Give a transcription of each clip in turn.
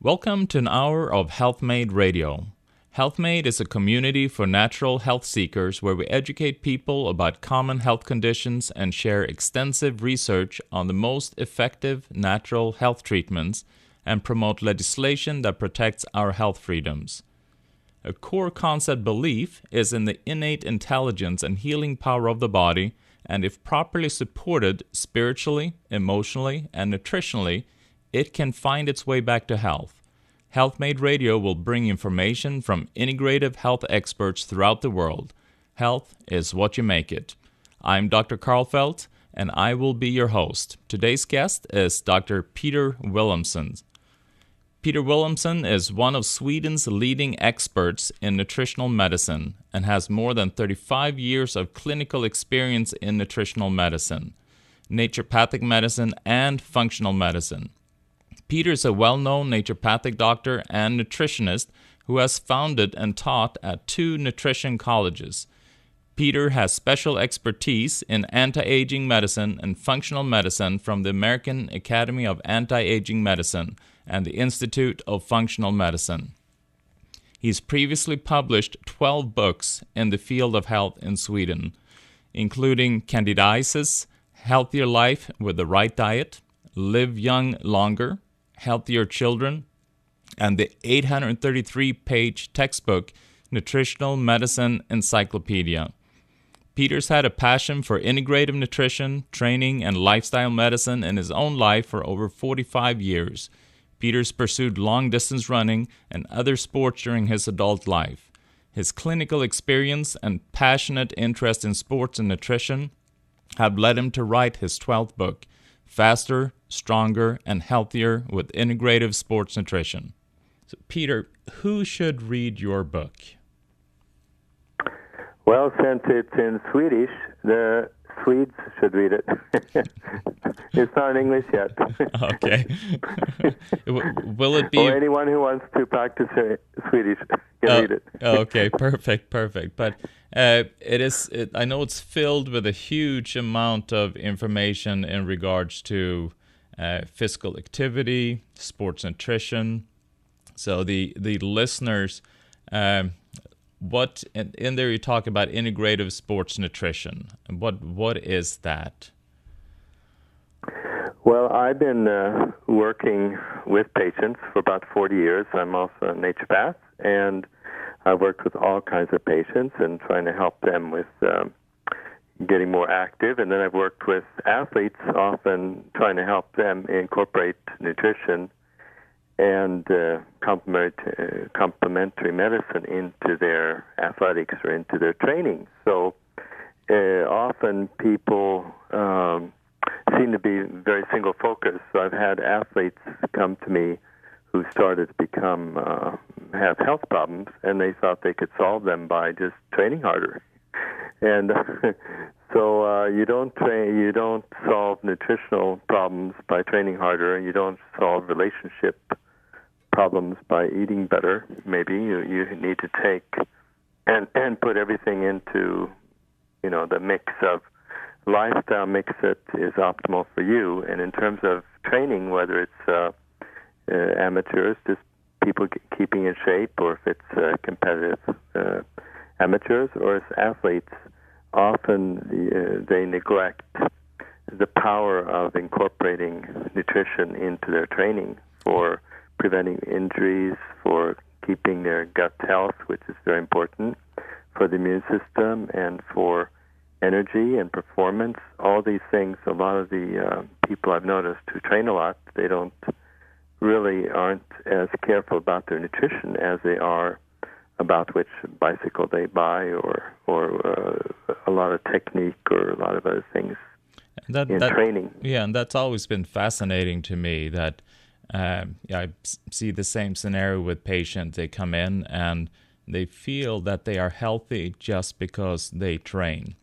Welcome to an hour of HealthMade Radio. HealthMade is a community for natural health seekers where we educate people about common health conditions and share extensive research on the most effective natural health treatments and promote legislation that protects our health freedoms. A core concept belief is in the innate intelligence and healing power of the body, and if properly supported spiritually, emotionally, and nutritionally, it can find its way back to health. HealthMade Radio will bring information from integrative health experts throughout the world. Health is what you make it. I'm Dr. Karlfeldt, and I will be your host. Today's guest is Dr. Peter Wilhelmsson. Peter Wilhelmsson is one of Sweden's leading experts in nutritional medicine and has more than 35 years of clinical experience in nutritional medicine, naturopathic medicine, and functional medicine. Peter is a well-known naturopathic doctor and nutritionist who has founded and taught at 2 nutrition colleges. Peter has special expertise in anti-aging medicine and functional medicine from the American Academy of Anti-Aging Medicine and the Institute of Functional Medicine. He's previously published 12 books in the field of health in Sweden, including Candidiasis, Healthier Life with the Right Diet, Live Young Longer, Healthier Children, and the 833-page textbook Nutritional Medicine Encyclopedia. Peter's had a passion for integrative nutrition, training, and lifestyle medicine in his own life for over 45 years. Peter's pursued long-distance running and other sports during his adult life. His clinical experience and passionate interest in sports and nutrition have led him to write his 12th book, Faster, Stronger, and Healthier with Integrative Sports Nutrition. So, Peter, who should read your book? Well, since it's in Swedish, the Swedes should read it. It's not in English yet. Okay. Will it be... Or anyone who wants to practice Swedish can read it. Okay, perfect. But I know it's filled with a huge amount of information in regards to physical activity, sports nutrition. So the listeners, what in there you talk about integrative sports nutrition. What is that? Well, I've been working with patients for about 40 years. I'm also a naturopath, and I've worked with all kinds of patients and trying to help them with getting more active. And then I've worked with athletes, often trying to help them incorporate nutrition and complementary medicine into their athletics or into their training. So often people seem to be very single-focused. So I've had athletes come to me who started to have health problems, and they thought they could solve them by just training harder. And so you don't solve nutritional problems by training harder, and you don't solve relationship problems by eating better. Maybe you need to take and put everything into the mix of lifestyle mix that is optimal for you. And in terms of training, whether it's amateurs, just people keeping in shape, or if it's competitive amateurs, or as athletes, often they neglect the power of incorporating nutrition into their training for preventing injuries, for keeping their gut health, which is very important, for the immune system, and for energy and performance. All these things, a lot of the people I've noticed who train a lot, they aren't as careful about their nutrition as they are about which bicycle they buy, or a lot of technique, or a lot of other things in training. Yeah, and that's always been fascinating to me that I see the same scenario with patients. They come in and they feel that they are healthy just because they train.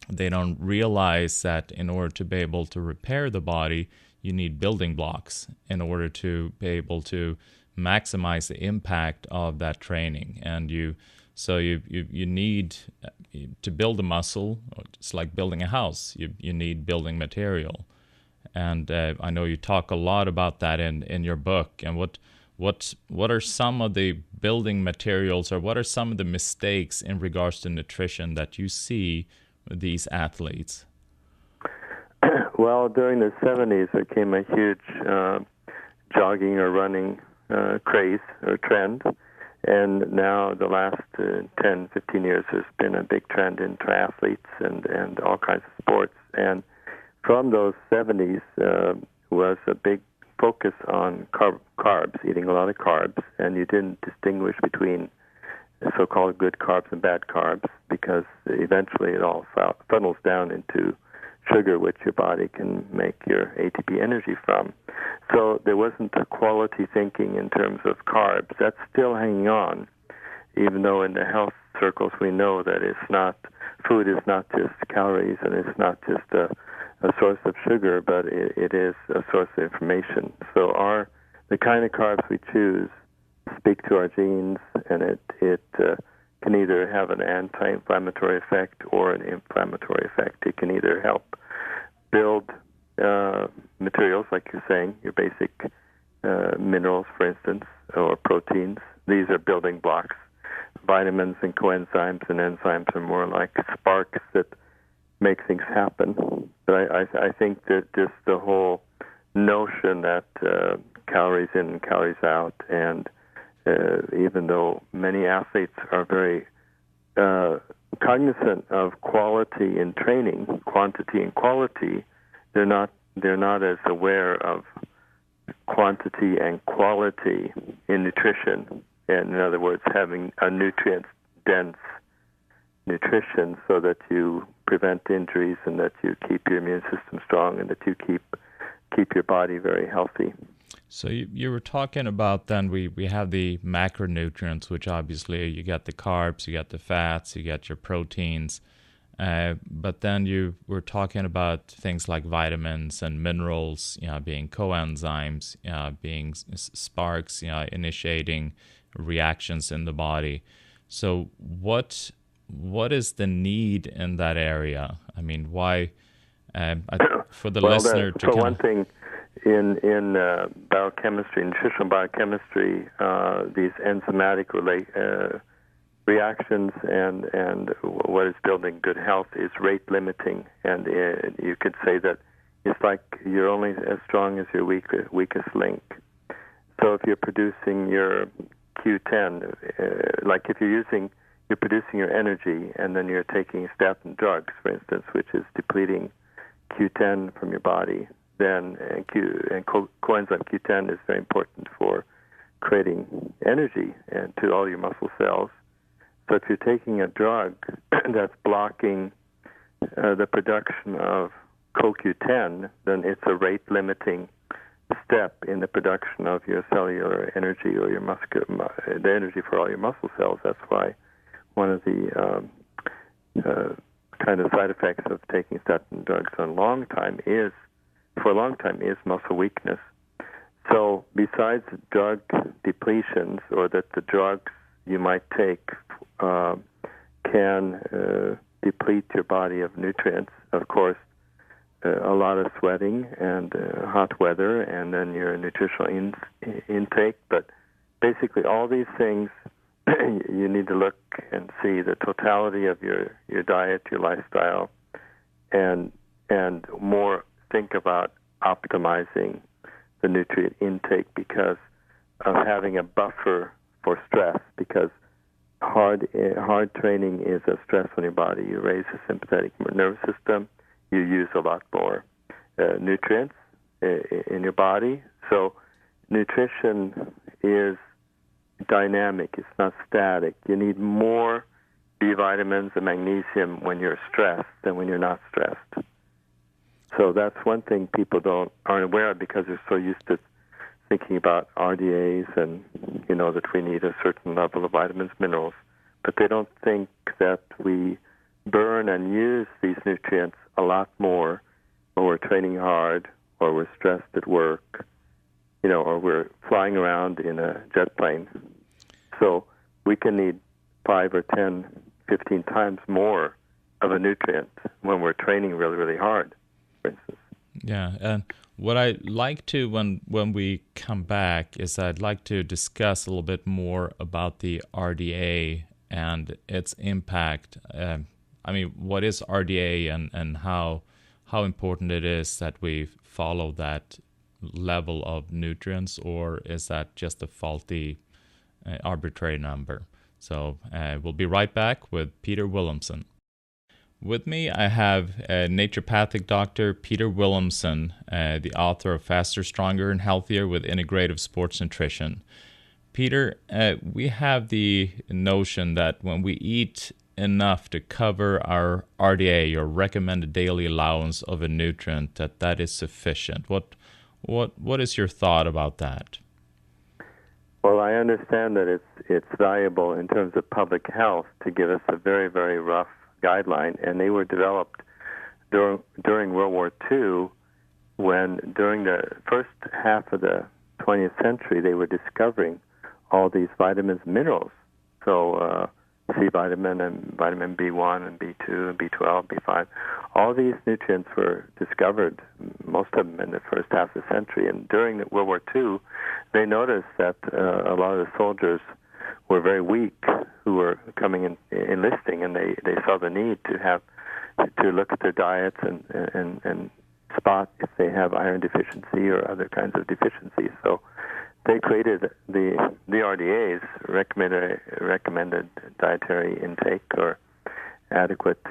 They don't realize that in order to be able to repair the body, you need building blocks in order to be able to maximize the impact of that training. And you need to build a muscle. It's like building a house. You need building material. And I know you talk a lot about that in your book. And what what are some of the building materials, or what are some of the mistakes in regards to nutrition that you see with these athletes? Well, during the 70s, there came a huge jogging or running craze or trend. And now the last 10, 15 years, there's been a big trend in triathletes and all kinds of sports. And from those 70s was a big focus on carbs, eating a lot of carbs, and you didn't distinguish between so-called good carbs and bad carbs, because eventually it all funnels down into sugar, which your body can make your ATP energy from. So there wasn't a quality thinking in terms of carbs. That's still hanging on, even though in the health circles we know that food is not just calories, and it's not just a source of sugar, but it is a source of information. So the kind of carbs we choose speak to our genes, and it can either have an anti-inflammatory effect or an inflammatory effect. It can either help build materials, like you're saying, your basic minerals, for instance, or proteins. These are building blocks. Vitamins and coenzymes and enzymes are more like sparks that make things happen. But I think that just the whole notion that calories in and calories out, and even though many athletes are very cognizant of quality in training, quantity and quality, they're not as aware of quantity and quality in nutrition. And in other words, having a nutrient-dense nutrition so that you prevent injuries and that you keep your immune system strong and that you keep your body very healthy. So you were talking about then we have the macronutrients, which obviously you got the carbs, you got the fats, you got your proteins, but then you were talking about things like vitamins and minerals, being coenzymes, being sparks, initiating reactions in the body. So what is the need in that area? I mean, why for the listener to one thing. In biochemistry, nutritional biochemistry, these enzymatic reactions and what is building good health is rate limiting, and you could say that it's like you're only as strong as your weakest link. So if you're producing your Q10, like if you're producing your energy and then you're taking statin drugs, for instance, which is depleting Q10 from your body, then coenzyme Q10 is very important for creating energy and to all your muscle cells. So if you're taking a drug that's blocking the production of CoQ10, then it's a rate-limiting step in the production of your cellular energy or your the energy for all your muscle cells. That's why one of the kind of side effects of taking statin drugs for a long time is muscle weakness. So besides drug depletions, or that the drugs you might take can deplete your body of nutrients, of course, a lot of sweating and hot weather, and then your nutritional intake. But basically all these things, you need to look and see the totality of your diet, your lifestyle, and more think about optimizing the nutrient intake because of having a buffer for stress, because hard training is a stress on your body. You raise the sympathetic nervous system, you use a lot more nutrients in your body. So nutrition is dynamic, it's not static. You need more B vitamins and magnesium when you're stressed than when you're not stressed. So that's one thing people aren't aware of because they're so used to thinking about RDAs and, that we need a certain level of vitamins, minerals. But they don't think that we burn and use these nutrients a lot more when we're training hard or we're stressed at work, or we're flying around in a jet plane. So we can need 5 or 10, 15 times more of a nutrient when we're training really, really hard, for instance. Yeah, and what I like to when we come back is I'd like to discuss a little bit more about the RDA and its impact. What is RDA and how important it is that we follow that level of nutrients, or is that just a faulty, arbitrary number? So we'll be right back with Peter Wilhelmsson. With me, I have naturopathic Dr. Peter Wilhelmsson, the author of Faster, Stronger, and Healthier with Integrative Sports Nutrition. Peter, we have the notion that when we eat enough to cover our RDA, or recommended daily allowance of a nutrient, that is sufficient. What is your thought about that? Well, I understand that it's valuable in terms of public health to give us a very, very rough guideline, and they were developed during World War II, when during the first half of the 20th century they were discovering all these vitamins and minerals. So C vitamin and vitamin B1 and B2 and B12, B5, all these nutrients were discovered, most of them in the first half of the century. And during World War II, they noticed that a lot of the soldiers were very weak who were coming in enlisting, and they saw the need to look at their diets and spot if they have iron deficiency or other kinds of deficiencies. So they created the RDAs, recommended dietary intake, or adequate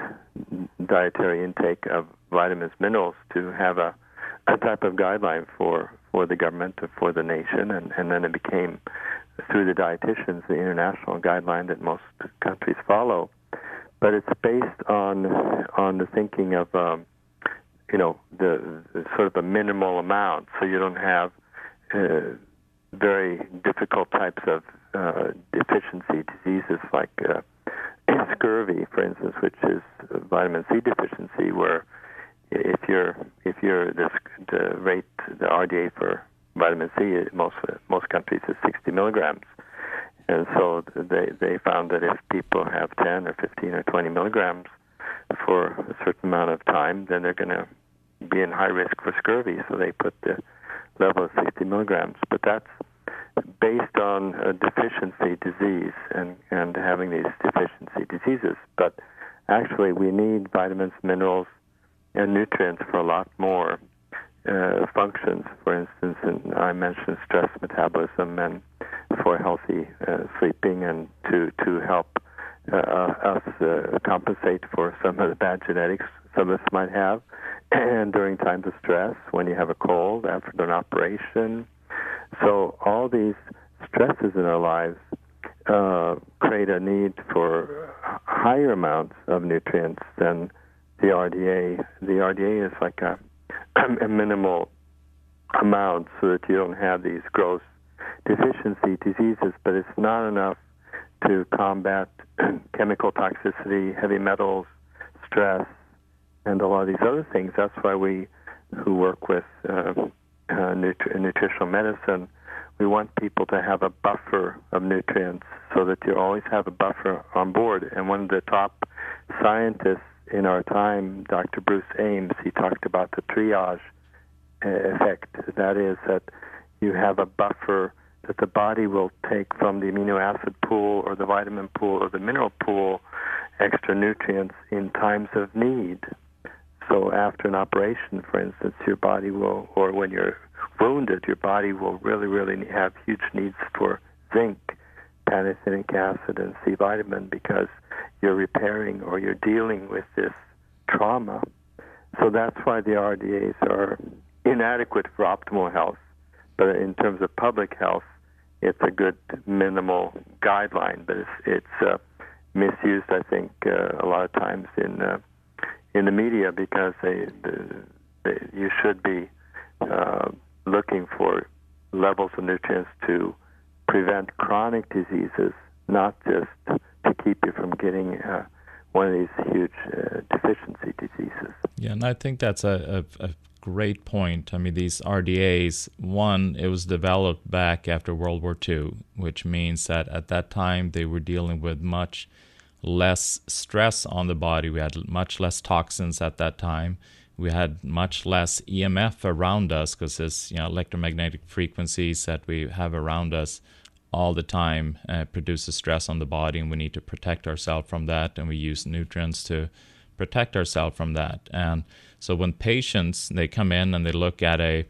dietary intake of vitamins, minerals, to have a type of guideline for the government, for the nation, and then it became, through the dietitians, the international guideline that most countries follow. But it's based on the thinking of the sort of a minimal amount, so you don't have very difficult types of deficiency diseases like scurvy, for instance, which is vitamin C deficiency, where if the RDA for vitamin C, most countries is 60 milligrams. And so they found that if people have 10 or 15 or 20 milligrams for a certain amount of time, then they're going to be in high risk for scurvy. So they put the level of 60 milligrams. But that's based on a deficiency disease and having these deficiency diseases. But actually we need vitamins, minerals, and nutrients for a lot more functions. For instance, I mentioned stress metabolism, and for healthy sleeping, and to help us compensate for some of the bad genetics some of us might have, and during times of stress, when you have a cold, after an operation. So all these stresses in our lives create a need for higher amounts of nutrients than the RDA. The RDA is like a minimal amount, so that you don't have these gross deficiency diseases, but it's not enough to combat chemical toxicity, heavy metals, stress, and a lot of these other things. That's why we, who work with nutritional medicine, we want people to have a buffer of nutrients so that you always have a buffer on board. And one of the top scientists in our time, Dr. Bruce Ames, he talked about the triage effect. That is that you have a buffer that the body will take from the amino acid pool or the vitamin pool or the mineral pool, extra nutrients in times of need. So after an operation, for instance, your body will, or when you're wounded, your body will really, really have huge needs for zinc, pantothenic acid, and C vitamin, because you're repairing or you're dealing with this trauma. So that's why the RDAs are inadequate for optimal health. But in terms of public health, it's a good minimal guideline. But it's misused, I think, a lot of times in the media, because you should be looking for levels of nutrients to prevent chronic diseases, not just to keep you from getting one of these huge deficiency diseases. Yeah, and I think that's a great point. I mean, these RDAs, one, it was developed back after World War II, which means that at that time they were dealing with much less stress on the body. We had much less toxins at that time. we had much less EMF around us, because this electromagnetic frequencies that we have around us all the time produces stress on the body, and we need to protect ourselves from that, and we use nutrients to protect ourselves from that. And so when patients, they come in and they look at a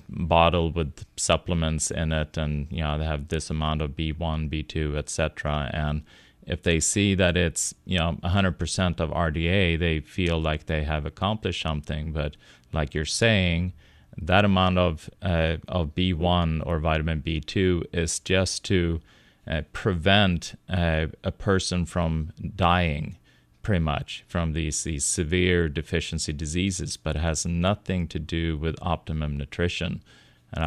bottle with supplements in it, and they have this amount of B1, B2, etc., and if they see that it's 100% of RDA, they feel like they have accomplished something. But like you're saying, that amount of B1 or vitamin B2 is just to prevent a person from dying, pretty much, from these severe deficiency diseases, but it has nothing to do with optimum nutrition. And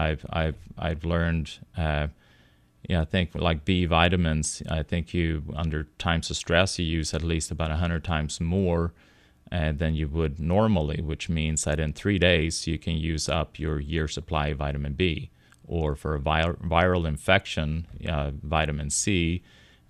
I've learned, I think like B vitamins, I think you, under times of stress, you use at least about 100 times more than you would normally, which means that in 3 days you can use up your year supply of vitamin B. Or for a viral infection, vitamin C,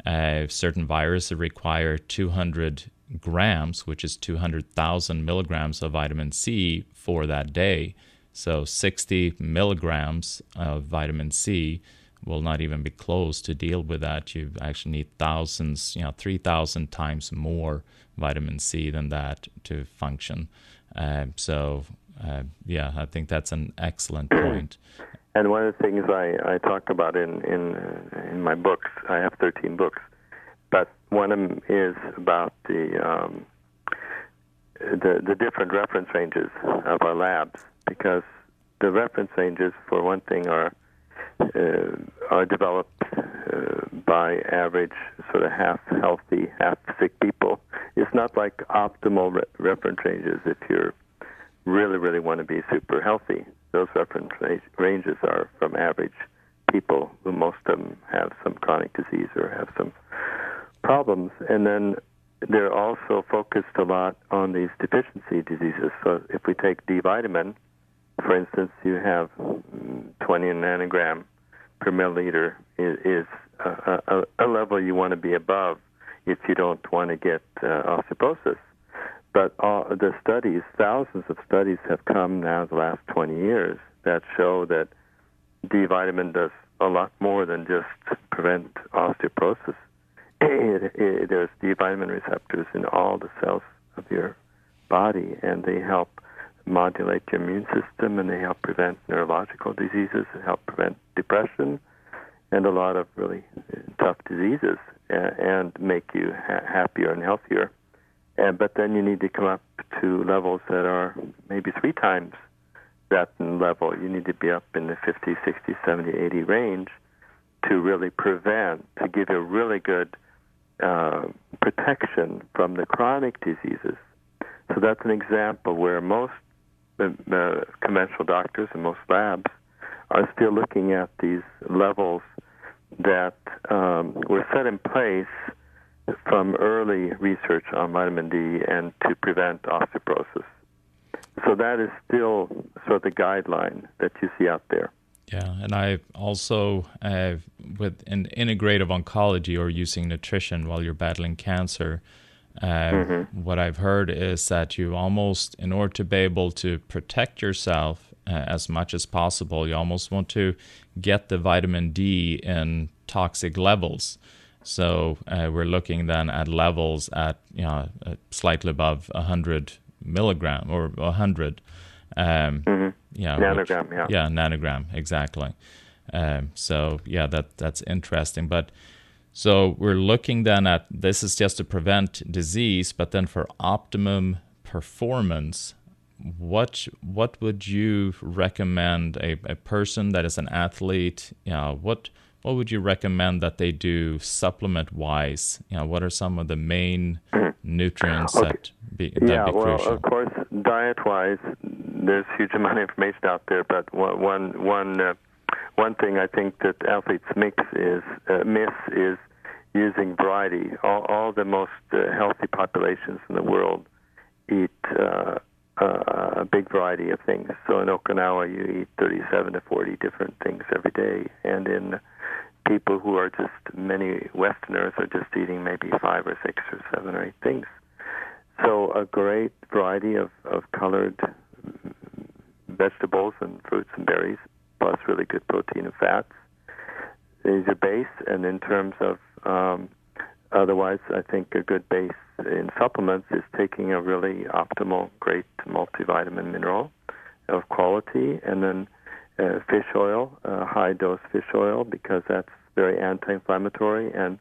certain viruses require 200 grams, which is 200,000 milligrams of vitamin C for that day. So 60 milligrams of vitamin C will not even be close to deal with that. You actually need thousands, 3,000 times more vitamin C than that to function. I think that's an excellent point. And one of the things I talk about in my books, I have 13 books, but one of them is about the different reference ranges of our labs, because the reference ranges, for one thing, are developed by average sort of half healthy, half sick people. It's not like optimal reference ranges if you really, really want to be super healthy. Those reference ranges are from average people, who most of them have some chronic disease or have some problems. And then they're also focused a lot on these deficiency diseases. So if we take D vitamin, for instance, you have 20 nanogram per milliliter is a level you want to be above if you don't want to get osteoporosis. But the studies, thousands of studies have come now the last 20 years that show that D vitamin does a lot more than just prevent osteoporosis. There's D vitamin receptors in all the cells of your body, and they help modulate your immune system, and they help prevent neurological diseases, and help prevent depression, and a lot of really tough diseases, and make you happier and healthier. But then you need to come up to levels that are maybe 3 times that level. You need to be up in the 50, 60, 70, 80 range to really prevent, to give you a really good protection from the chronic diseases. So that's an example where most conventional doctors and most labs are still looking at these levels that were set in place from early research on vitamin D and to prevent osteoporosis. So that is still sort of the guideline that you see out there. Yeah, and I also, with an integrative oncology or using nutrition while you're battling cancer, what I've heard is that you almost, in order to be able to protect yourself as much as possible, you almost want to get the vitamin D in toxic levels. So we're looking then at levels at slightly above 100 milligram or 100. Nanogram, yeah, nanogram, exactly. That's interesting. But so we're looking then at, this is just to prevent disease, but then for optimum performance, what would you recommend a person that is an athlete? What would you recommend that they do supplement-wise? What are some of the main nutrients that be crucial? Of course, diet-wise, there's a huge amount of information out there, but one thing I think that athletes miss is using variety. All the most healthy populations in the world eat a big variety of things. So in Okinawa, you eat 37 to 40 different things every day, and in people who are just, many Westerners are just eating maybe 5 or 6 or 7 or 8 things. So a great variety of colored vegetables and fruits and berries, plus really good protein and fats is your base. And in terms of otherwise, I think a good base in supplements is taking a really optimal, great multivitamin mineral of quality, and then fish oil, high-dose fish oil, because that's very anti-inflammatory, and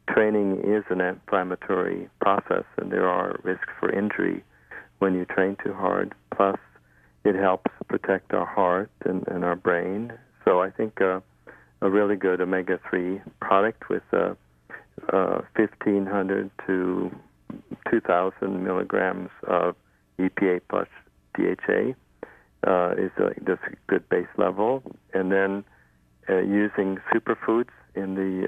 training is an inflammatory process, and there are risks for injury when you train too hard. Plus, it helps protect our heart and our brain. So I think a really good omega-3 product with 1,500 to 2,000 milligrams of EPA plus DHA is just a good base level. And then using superfoods in the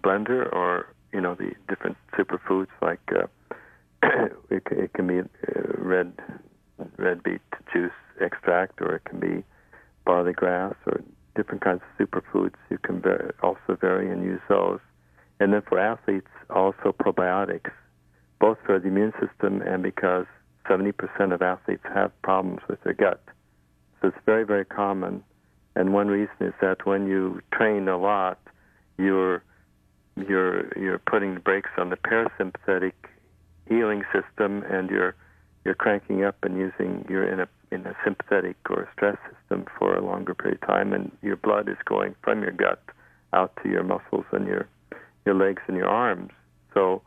blender, or the different superfoods like it can be red beet juice extract, or it can be barley grass, or different kinds of superfoods. You can also vary and use those. And then for athletes, also probiotics, both for the immune system and because 70% of athletes have problems with their gut. So it's very, very common. And one reason is that when you train a lot, you're putting the brakes on the parasympathetic healing system, and you're cranking up and you're in a sympathetic or stress system for a longer period of time, and your blood is going from your gut out to your muscles and your legs and your arms. So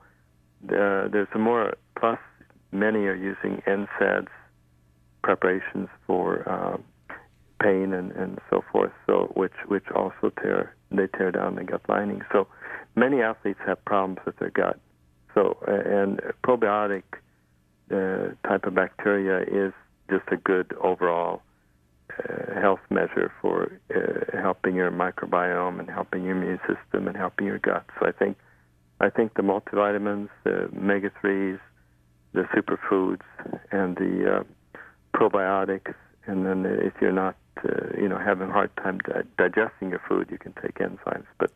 there's a more, plus many are using NSAIDs preparations for pain and so forth, so which also tear down the gut lining. So many athletes have problems with their gut. So and probiotic type of bacteria is just a good overall health measure for helping your microbiome and helping your immune system and helping your gut. So I think the multivitamins, the omega-3s, the superfoods, and the probiotics, and then if you're not having a hard time digesting your food, you can take enzymes. But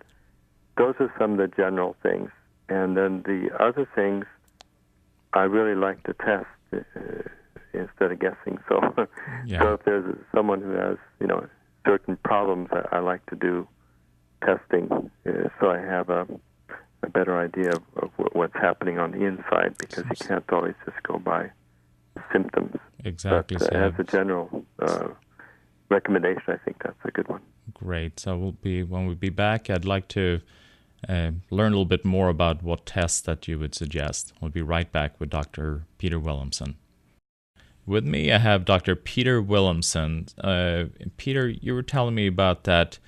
those are some of the general things. And then the other things I really like to test instead of guessing. So, so if there's someone who has certain problems, I like to do testing, so I have a better idea of what's happening on the inside, because you can't always just go by symptoms. Exactly. But as a general recommendation, I think that's a good one. Great. So when we'll be back, I'd like to learn a little bit more about what tests that you would suggest. We'll be right back with Dr. Peter Wilhelmsson. With me, I have Dr. Peter Wilhelmsson. Peter, you were telling me about that.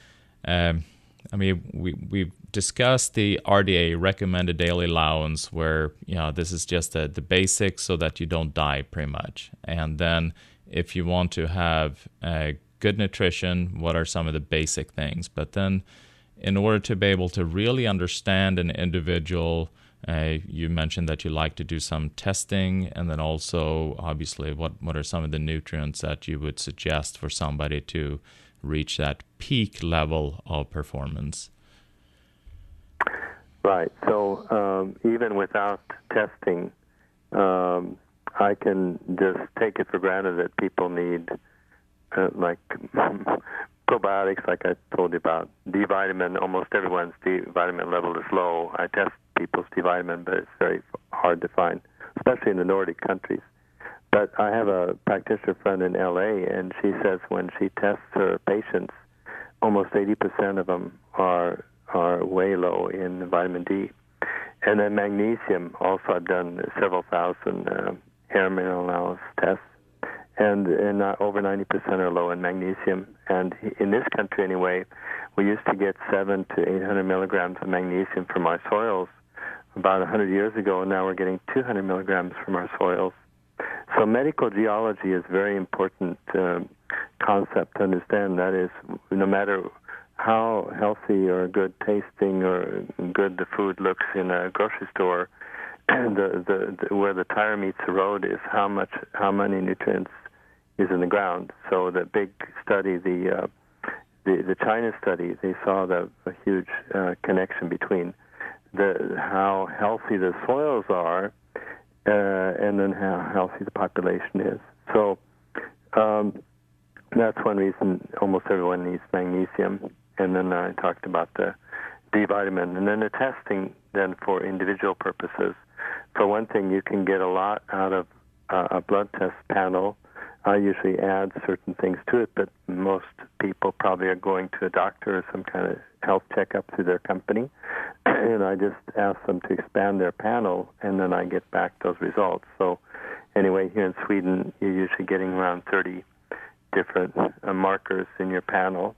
We've discussed the RDA, recommended daily allowance, where this is just the basics so that you don't die, pretty much. And then if you want to have good nutrition, what are some of the basic things? But then in order to be able to really understand an individual, you mentioned that you like to do some testing, and then also, obviously, what are some of the nutrients that you would suggest for somebody to reach that peak level of performance? Right. So even without testing, I can just take it for granted that people need like probiotics, like I told you about. D vitamin, almost everyone's D vitamin level is low. I test people's D vitamin, but it's very hard to find, especially in the Nordic countries. But I have a practitioner friend in L.A., and she says when she tests her patients, almost 80% of them are way low in vitamin D. And then magnesium, also I've done several thousand hair mineral analysis tests, and over 90% are low in magnesium. And in this country anyway, we used to get 700 to 800 milligrams of magnesium from our soils about 100 years ago, and now we're getting 200 milligrams from our soils. So medical geology is a very important concept to understand. That is, no matter how healthy or good tasting or good the food looks in a grocery store, where the tire meets the road is how many nutrients is in the ground. So the big study, the China study, they saw a huge connection between how healthy the soils are, and then how healthy the population is. So that's one reason almost everyone needs magnesium. And then I talked about the D vitamin. And then the testing then for individual purposes. For one thing, you can get a lot out of a blood test panel. I usually add certain things to it, but most people probably are going to a doctor or some kind of health checkup through their company. And I just ask them to expand their panel, and then I get back those results. So anyway, here in Sweden, you're usually getting around 30 different markers in your panel.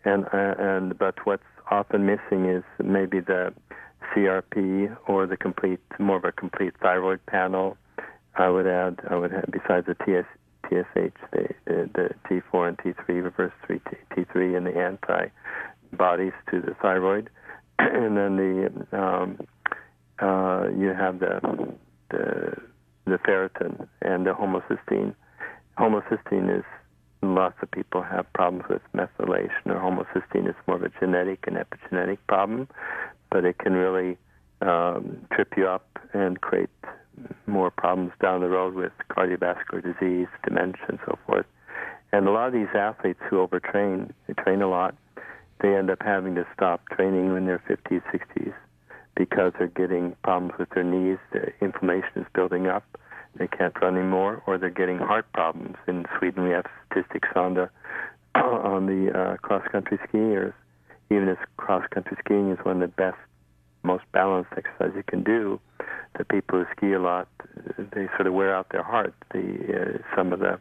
But what's often missing is maybe the CRP or the more of a complete thyroid panel. I would have, besides the TSH, the T4 and T3, reverse T3, and the antibodies to the thyroid. And then you have the ferritin and the homocysteine. Homocysteine is, lots of people have problems with methylation, or homocysteine is more of a genetic and epigenetic problem, but it can really trip you up and create more problems down the road with cardiovascular disease, dementia, and so forth. And a lot of these athletes who overtrain, they train a lot, they end up having to stop training when they're 50s, 60s, because they're getting problems with their knees, the inflammation is building up, they can't run anymore, or they're getting heart problems. In Sweden, we have statistics on the cross-country skiers. Even as cross-country skiing is one of the best, most balanced exercise you can do, the people who ski a lot, they sort of wear out their heart. Some of the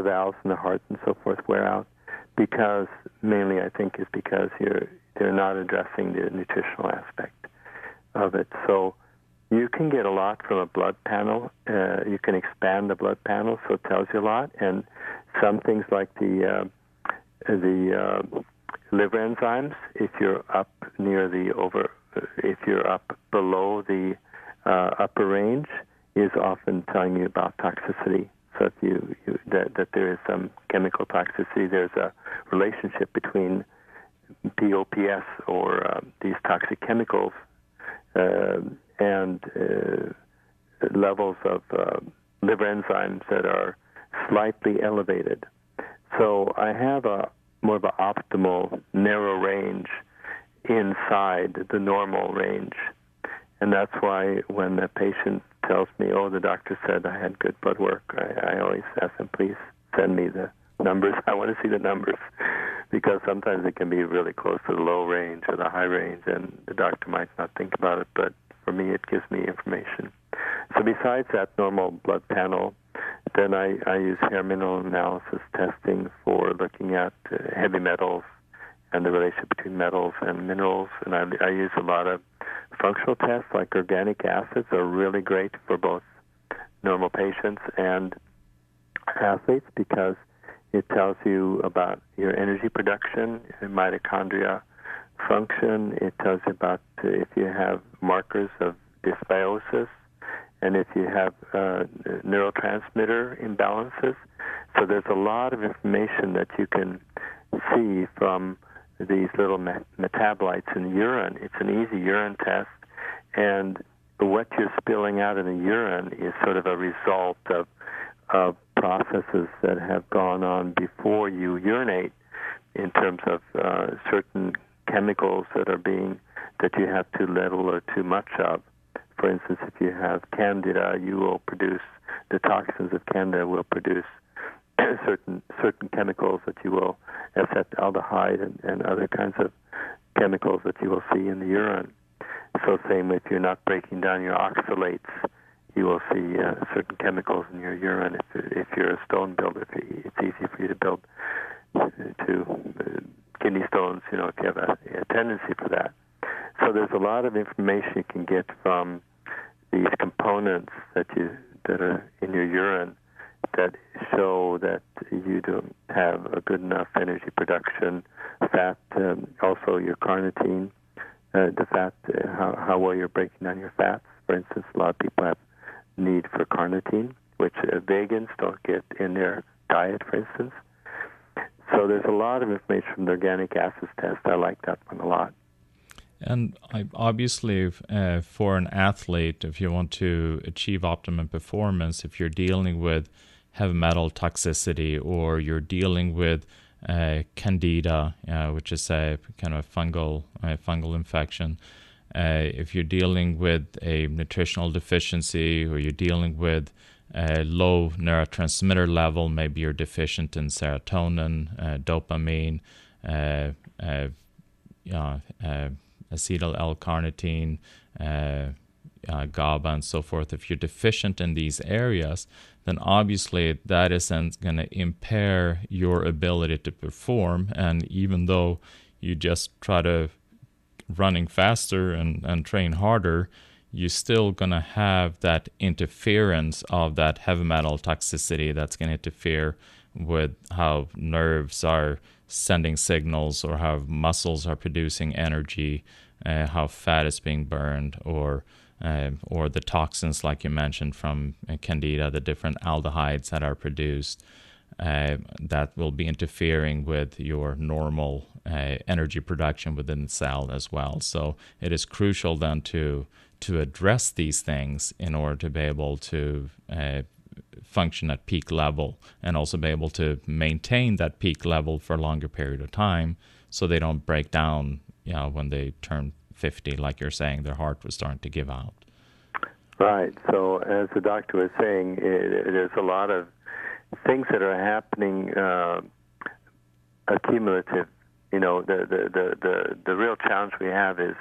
valves in the heart and so forth wear out, because mainly I think is because they're not addressing the nutritional aspect of it. So you can get a lot from a blood panel. You can expand the blood panel, so it tells you a lot. And some things like the liver enzymes, if you're up if you're up below the upper range, is often telling you about toxicity. So if that there is some chemical toxicity, there's a relationship between POPS or these toxic chemicals and levels of liver enzymes that are slightly elevated. So I have more of an optimal narrow range inside the normal range. And that's why when the patient tells me, the doctor said I had good blood work, I always ask them, please send me the numbers. I want to see the numbers, because sometimes it can be really close to the low range or the high range, and the doctor might not think about it, but for me it gives me information. So besides that normal blood panel, then I use hair mineral analysis testing for looking at heavy metals and the relationship between metals and minerals. And I use a lot of functional tests, like organic acids are really great for both normal patients and athletes, because it tells you about your energy production, your mitochondria function. It tells you about if you have markers of dysbiosis, and if you have neurotransmitter imbalances. So there's a lot of information that you can see from these little metabolites in the urine. It's an easy urine test, and what you're spilling out in the urine is sort of a result of processes that have gone on before you urinate, in terms of certain chemicals that you have too little or too much of. For instance, if you have candida, the toxins of candida will produce certain chemicals that you will, acetaldehyde and other kinds of chemicals that you will see in the urine. So same if you're not breaking down your oxalates, you will see certain chemicals in your urine. If you're a stone builder, it's easy for you to build kidney stones, if you have a tendency for that. So there's a lot of information you can get from these components that are in your urine that show that you don't have a good enough energy production. Fat, also your carnitine, the fat, how well you're breaking down your fats. For instance, a lot of people have need for carnitine, which vegans don't get in their diet, for instance. So there's a lot of information from the organic acids test. I like that one a lot. And obviously, for an athlete, if you want to achieve optimum performance, if you're dealing with heavy metal toxicity or you're dealing with candida, which is a kind of fungal infection, if you're dealing with a nutritional deficiency or you're dealing with a low neurotransmitter level, maybe you're deficient in serotonin, dopamine, acetyl L-carnitine, GABA, and so forth. If you're deficient in these areas, then obviously that isn't going to impair your ability to perform. And even though you just try to running faster and train harder, you're still going to have that interference of that heavy metal toxicity that's going to interfere with how nerves are sending signals or how muscles are producing energy, how fat is being burned, or the toxins, like you mentioned, from candida, the different aldehydes that are produced, that will be interfering with your normal energy production within the cell as well. So it is crucial then to address these things in order to be able to function at peak level and also be able to maintain that peak level for a longer period of time, so they don't break down, when they turn 50, like you're saying, their heart was starting to give out. Right. So as the doctor was saying, there's a lot of things that are happening accumulative. The real challenge we have is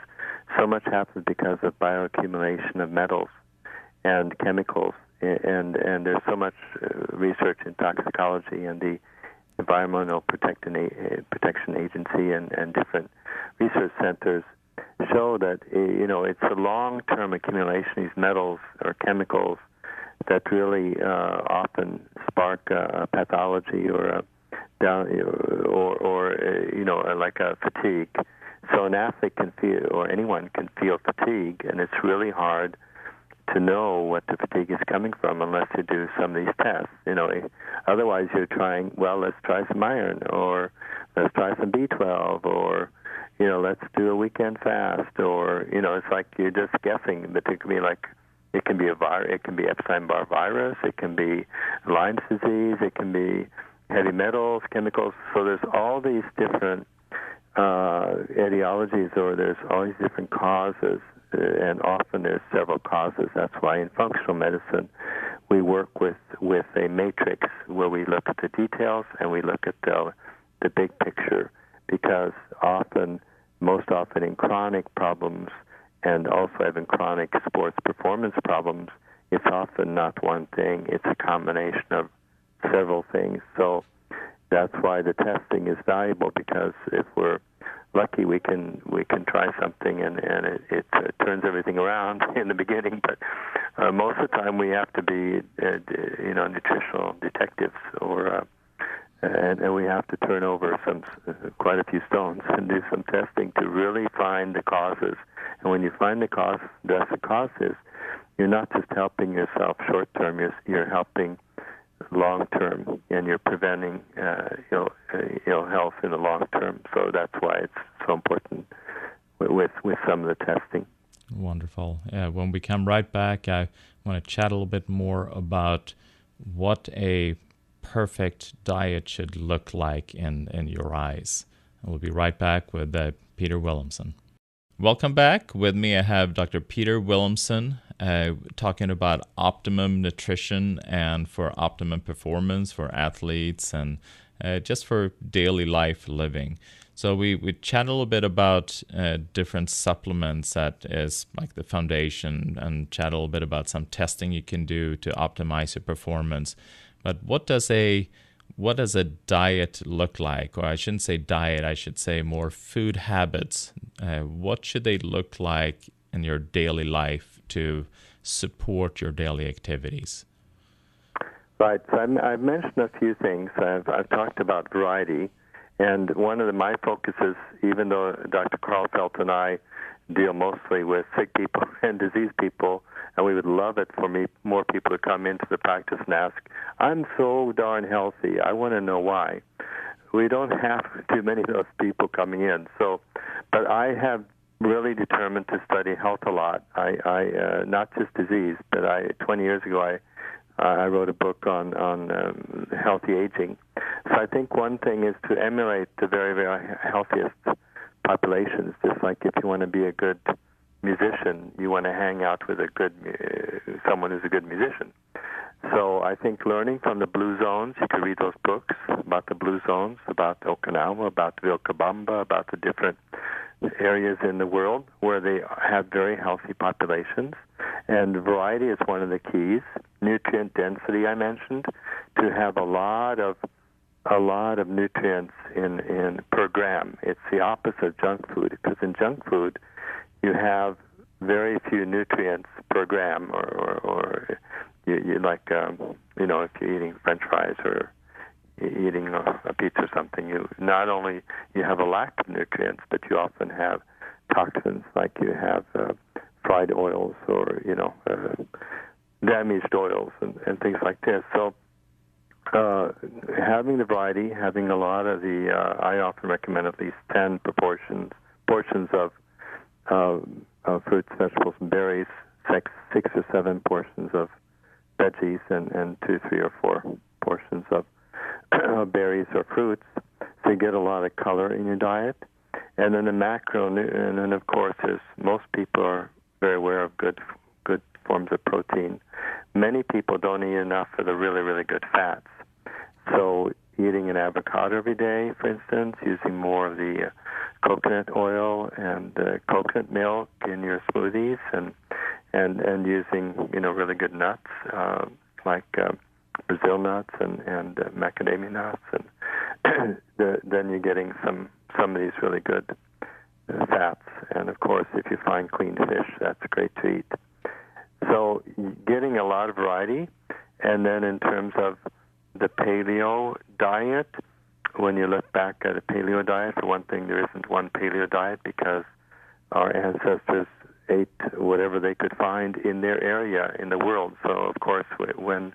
so much happens because of bioaccumulation of metals and chemicals, and there's so much research in toxicology, and the Environmental Protection Agency and different research centers show that it's a long-term accumulation of these metals or chemicals that really often spark a pathology or like a fatigue. So an athlete can feel, or anyone can feel fatigue, and it's really hard to know what the fatigue is coming from unless you do some of these tests. Otherwise you're trying, let's try some iron, or let's try some B12, or let's do a weekend fast, or it's like you're just guessing. But it can be a virus, it can be Epstein-Barr virus, it can be Lyme's disease, it can be heavy metals, chemicals. So there's all these different etiologies, or there's all these different causes, and often there's several causes. That's why in functional medicine we work with a matrix where we look at the details and we look at the big picture, because most often in chronic problems, and also having chronic sports performance problems, it's often not one thing, it's a combination of several things. So that's why the testing is valuable, because if we're lucky, we can try something and it turns everything around in the beginning. But most of the time, we have to be nutritional detectives, and we have to turn over quite a few stones and do some testing to really find the causes. And when you find the cause, address the causes, you're not just helping yourself short term. You're helping long term, and you're preventing ill health in the long term. So that's why it's so important with some of the testing. Wonderful. Yeah, when we come right back, I want to chat a little bit more about what a perfect diet should look like in your eyes. And we'll be right back with Peter Wilhelmsson. Welcome back. With me, I have Dr. Peter Wilhelmsson talking about optimum nutrition and for optimum performance for athletes and just for daily life living. So we chat a little bit about different supplements that is like the foundation, and chat a little bit about some testing you can do to optimize your performance. But what does a diet look like? Or I shouldn't say diet, I should say more food habits. What should they look like in your daily life to support your daily activities? Right. So I've mentioned a few things. I've talked about variety, and one of my focuses, even though Dr. Karlfeldt and I deal mostly with sick people and diseased people, and we would love it for more people to come into the practice and ask, I'm so darn healthy, I want to know why. We don't have too many of those people coming in. So, but I have really determined to study health a lot. I not just disease, but 20 years ago I wrote a book on healthy aging. So I think one thing is to emulate the very, very healthiest populations. Just like if you want to be a good musician, you want to hang out with someone who's a good musician. So I think learning from the blue zones, you could read those books about the blue zones, about Okinawa, about Vilcabamba, about the different areas in the world where they have very healthy populations. And variety is one of the keys. Nutrient density, I mentioned, to have a lot of nutrients in per gram. It's the opposite of junk food, because in junk food you have very few nutrients per gram, or you like if you're eating French fries or eating a pizza or something, you not only you have a lack of nutrients, but you often have toxins, like you have fried oils or damaged oils and things like this. So having the variety, having a lot of the I often recommend at least 10 portions of fruits, vegetables, and berries, 6 or 7 portions of veggies, and 2, 3, or 4 portions of berries or fruits, so you get a lot of color in your diet. And then the macro, and then of course, most people are very aware of good forms of protein. Many people don't eat enough of the really, really good fats. So eating an avocado every day, for instance, using more of the coconut oil and coconut milk in your smoothies, and using really good nuts like Brazil nuts and macadamia nuts, and then you're getting some of these really good fats. And of course, if you find clean fish, that's great to eat. So getting a lot of variety. And then in terms of the paleo diet, when you look back at a paleo diet, for one thing, there isn't one paleo diet, because our ancestors ate whatever they could find in their area in the world. So of course, when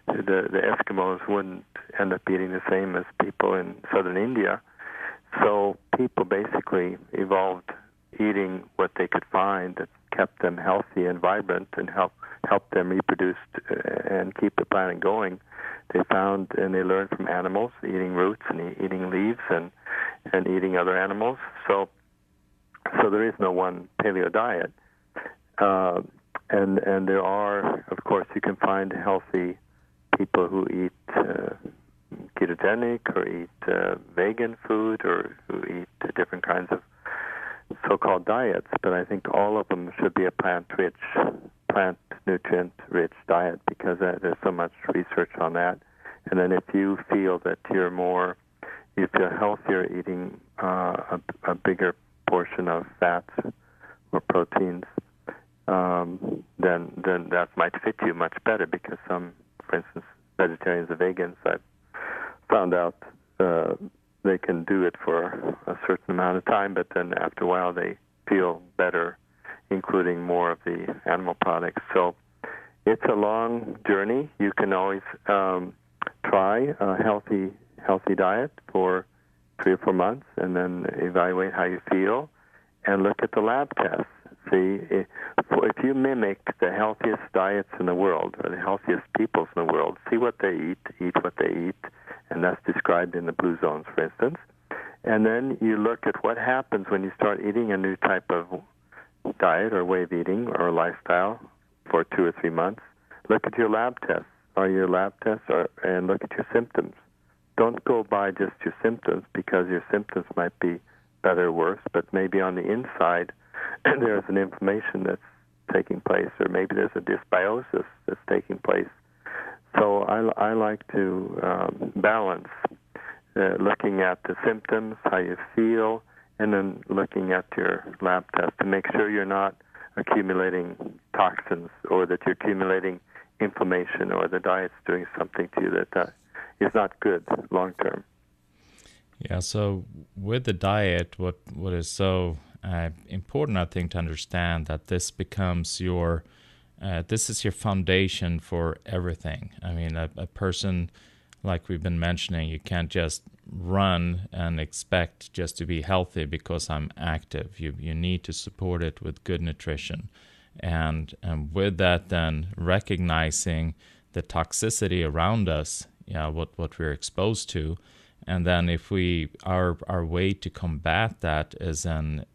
the Eskimos wouldn't end up eating the same as people in southern India, so people basically evolved eating what they could find that kept them healthy and vibrant and helped them reproduce and keep the planet going. They found and they learned from animals, eating roots and eating leaves and eating other animals. So there is no one paleo diet. And there are, of course, you can find healthy people who eat ketogenic or eat vegan food, or who eat different kinds of so-called diets. But I think all of them should be a plant nutrient-rich diet, because there's so much research on that. And then if you feel that you feel healthier eating a bigger portion of fats or proteins, then that might fit you much better, because some, for instance, vegetarians or vegans, I've found out they can do it for a certain amount of time, but then after a while they feel better, including more of the animal products. So it's a long journey. You can always try a healthy diet for 3 or 4 months, and then evaluate how you feel, and look at the lab tests. See, if you mimic the healthiest diets in the world, or the healthiest peoples in the world, see what they eat what they eat, and that's described in the blue zones, for instance. And then you look at what happens when you start eating a new type of diet or way of eating or lifestyle for 2 or 3 months. Look at your lab tests. And look at your symptoms. Don't go by just your symptoms, because your symptoms might be better or worse, but maybe on the inside there's an inflammation that's taking place, or maybe there's a dysbiosis that's taking place. So I like to balance looking at the symptoms, how you feel, and then looking at your lab test to make sure you're not accumulating toxins, or that you're accumulating inflammation, or the diet's doing something to you that is not good long term. Yeah, so with the diet, what is so important, I think, to understand that this becomes this is your foundation for everything. I mean, a person, like we've been mentioning, you can't just run and expect just to be healthy because I'm active. You need to support it with good nutrition. And with that, then recognizing the toxicity around us, what we're exposed to. And then if our way to combat that is then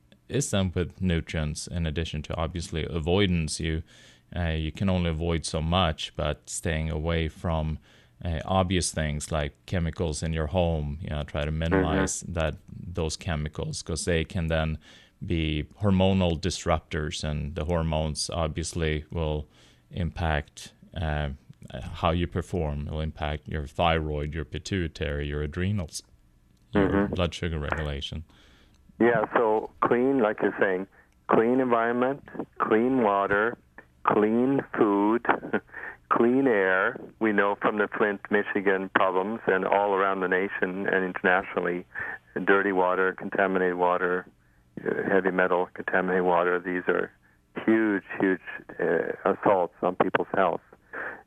with nutrients, in addition to obviously avoidance. You can only avoid so much, but staying away from obvious things like chemicals in your home, try to minimize those chemicals, because they can then be hormonal disruptors, and the hormones obviously will impact how you perform. It will impact your thyroid, your pituitary, your adrenals, your blood sugar regulation. Yeah, so clean, like you're saying, clean environment, clean water, clean food, clean air. We know from the Flint, Michigan problems and all around the nation and internationally, dirty water, contaminated water, heavy metal, contaminated water. These are huge assaults on people's health.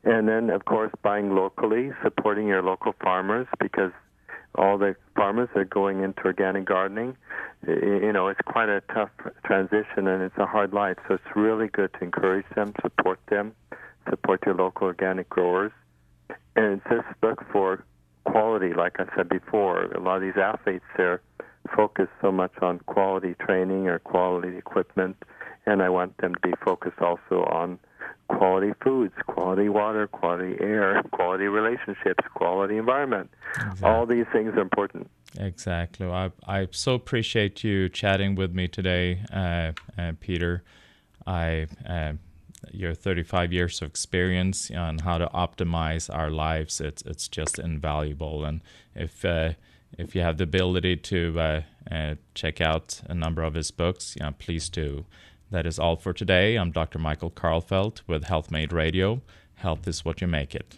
And then, of course, buying locally, supporting your local farmers, because all the farmers are going into organic gardening. It's quite a tough transition, and it's a hard life. So it's really good to encourage them, support your local organic growers. And just look for quality, like I said before. A lot of these athletes, they're focused so much on quality training or quality equipment, and I want them to be focused also on quality foods, quality water, quality air, quality relationships, quality environment. Exactly. All these things are important. Exactly. I so appreciate you chatting with me today, Peter. Your 35 years of experience on how to optimize our lives, it's just invaluable. And if you have the ability to check out a number of his books, please do. That is all for today. I'm Dr. Michael Karlfeldt with HealthMade Radio. Health is what you make it.